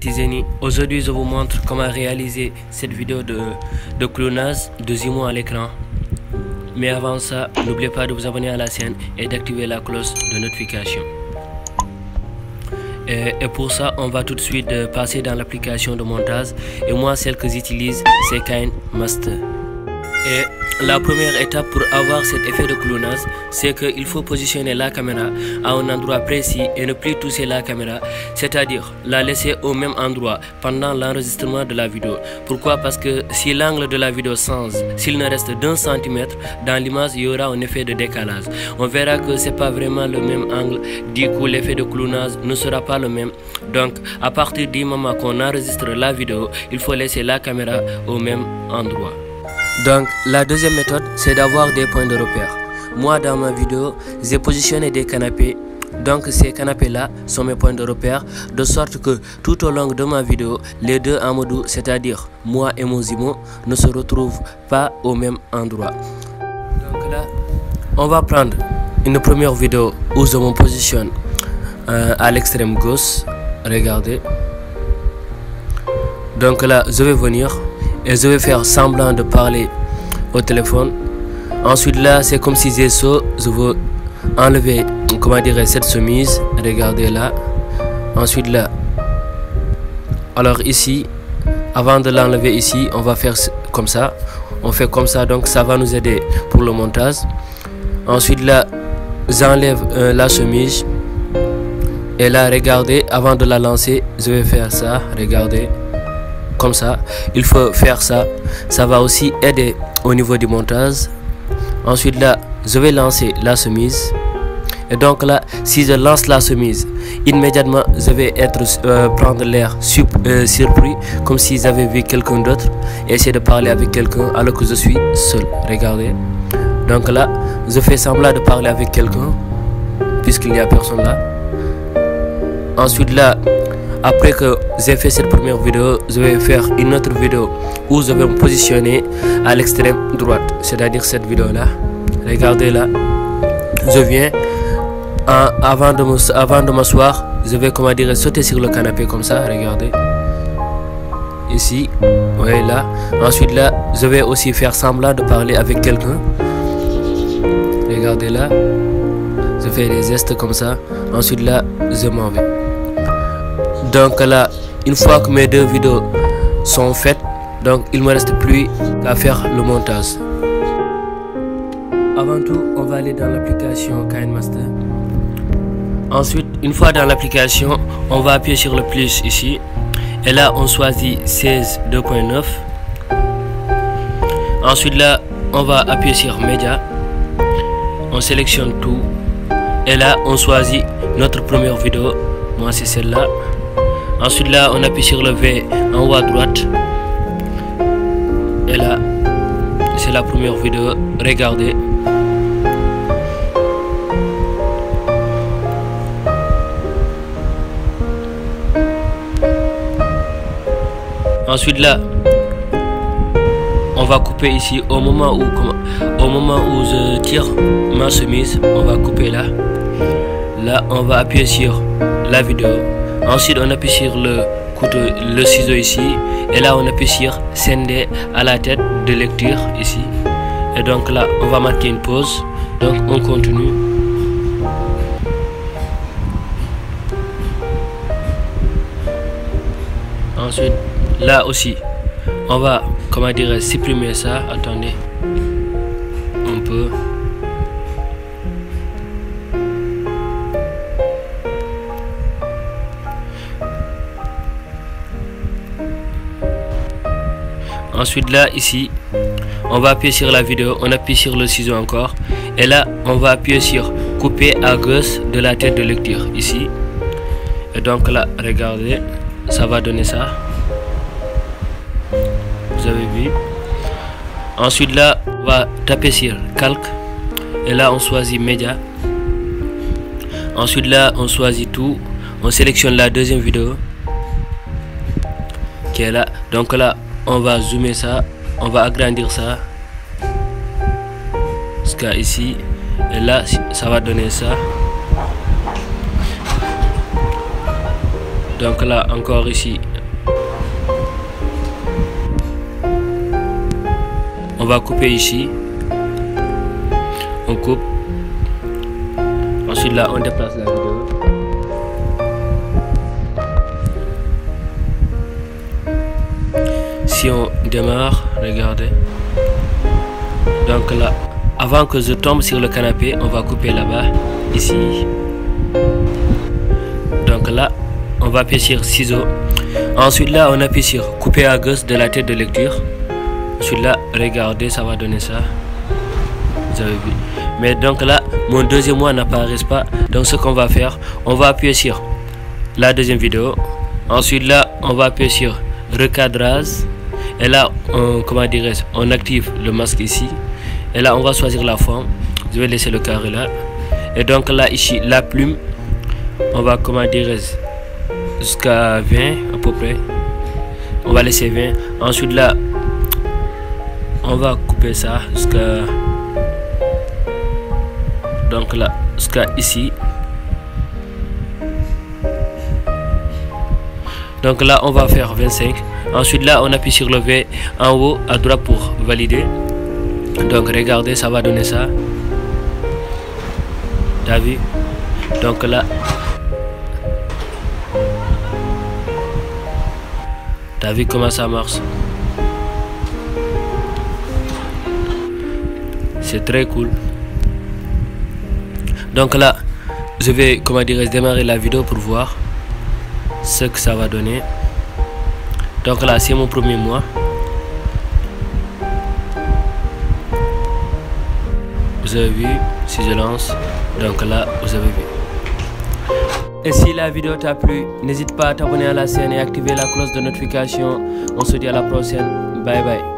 Tizeni, aujourd'hui je vous montre comment réaliser cette vidéo de clonage de Zimo à l'écran. Mais avant ça, n'oubliez pas de vous abonner à la chaîne et d'activer la cloche de notification. Et pour ça, on va tout de suite passer dans l'application de montage. Et moi, celle que j'utilise, c'est KineMaster. Et la première étape pour avoir cet effet de clonage, c'est qu'il faut positionner la caméra à un endroit précis et ne plus toucher la caméra, c'est-à-dire la laisser au même endroit pendant l'enregistrement de la vidéo. Pourquoi? Parce que si l'angle de la vidéo change, s'il ne reste d'1 centimètre, dans l'image il y aura un effet de décalage. On verra que c'est pas vraiment le même angle, du coup l'effet de clonage ne sera pas le même. Donc à partir du moment qu'on enregistre la vidéo, il faut laisser la caméra au même endroit. Donc la deuxième méthode, c'est d'avoir des points de repère. Moi dans ma vidéo, j'ai positionné des canapés. Donc ces canapés là sont mes points de repère, de sorte que tout au long de ma vidéo, les deux Amadou, c'est-à-dire moi et mon Zimo, ne se retrouvent pas au même endroit. Donc là, on va prendre une première vidéo où je me positionne à l'extrême gauche. Regardez. Donc là, je vais venir et je vais faire semblant de parler au téléphone. Ensuite là, c'est comme si j'ai chaud, je veux enlever, comment dire, cette chemise. Regardez là. Ensuite là, alors ici, avant de l'enlever ici, on va faire comme ça. On fait comme ça, donc ça va nous aider pour le montage. Ensuite là, j'enlève la chemise. Et là, regardez, avant de la lancer, je vais faire ça. Regardez. Comme ça, il faut faire ça. Ça va aussi aider au niveau du montage. Ensuite là, je vais lancer la chemise. Et donc là, si je lance la chemise, immédiatement je vais prendre l'air surpris, comme si j'avais vu quelqu'un d'autre et essayer de parler avec quelqu'un alors que je suis seul. Regardez. Donc là, je fais semblant de parler avec quelqu'un puisqu'il n'y a personne là. Ensuite là, après que j'ai fait cette première vidéo, je vais faire une autre vidéo où je vais me positionner à l'extrême droite, c'est-à-dire cette vidéo là. Regardez là, je viens avant de m'asseoir, je vais, comment dire, sauter sur le canapé comme ça. Regardez ici, ouais, là. Ensuite là, je vais aussi faire semblant de parler avec quelqu'un. Regardez là, je fais des gestes comme ça. Ensuite là, je m'en vais. Donc là, une fois que mes deux vidéos sont faites, donc il me reste plus qu'à faire le montage. Avant tout, on va aller dans l'application KineMaster. Ensuite, une fois dans l'application, on va appuyer sur le plus ici. Et là, on choisit 16.2.9. Ensuite là, on va appuyer sur Média. On sélectionne tout. Et là, on choisit notre première vidéo. Moi, c'est celle-là. Ensuite là, on appuie sur le V en haut à droite. Et là, c'est la première vidéo. Regardez. Ensuite là, on va couper ici au moment où je tire ma chemise. On va couper là. Là, on va appuyer sur la vidéo. Ensuite, on appuie sur le couteau, le ciseau ici. Et là, on appuie sur scinder à la tête de lecture ici. Et donc là, on va marquer une pause. Donc, on continue. Ensuite, là aussi, on va, comment dire, supprimer ça. Attendez un peu. Ensuite là, ici, on va appuyer sur la vidéo, on appuie sur le ciseau encore. Et là, on va appuyer sur couper à gauche de la tête de lecture, ici. Et donc là, regardez, ça va donner ça. Vous avez vu. Ensuite là, on va taper sur calque. Et là, on choisit média. Ensuite là, on choisit tout. On sélectionne la deuxième vidéo qui est là. Donc là, on va zoomer ça, on va agrandir ça jusqu'à ici. Et là, ça va donner ça. Donc là encore ici, on va couper ici, on coupe, ensuite là on déplace la vidéo. Si on démarre, regardez. Donc là, avant que je tombe sur le canapé, on va couper là-bas, ici. Donc là, on va appuyer sur ciseaux. Ensuite là, on appuie sur couper à gauche de la tête de lecture. Ensuite là, regardez, ça va donner ça. Vous avez vu. Mais donc là, mon deuxième mois n'apparaît pas. Donc ce qu'on va faire, on va appuyer sur la deuxième vidéo. Ensuite là, on va appuyer sur recadrage. Et là, on active le masque ici. Et là, on va choisir la forme. Je vais laisser le carré là. Et donc là, ici, la plume, on va jusqu'à 20 à peu près. On va laisser 20. Ensuite là, on va couper ça jusqu'à, donc là, jusqu'à ici. Donc là, on va faire 25. Ensuite là, on appuie sur le V en haut à droite pour valider. Donc regardez, ça va donner ça. T'as vu? Donc là, t'as vu comment ça marche? C'est très cool. Donc là, je vais démarrer la vidéo pour voir ce que ça va donner. Donc là, c'est mon premier mois. Vous avez vu, si je lance, donc là, vous avez vu. Et si la vidéo t'a plu, n'hésite pas à t'abonner à la chaîne et activer la cloche de notification. On se dit à la prochaine. Bye bye.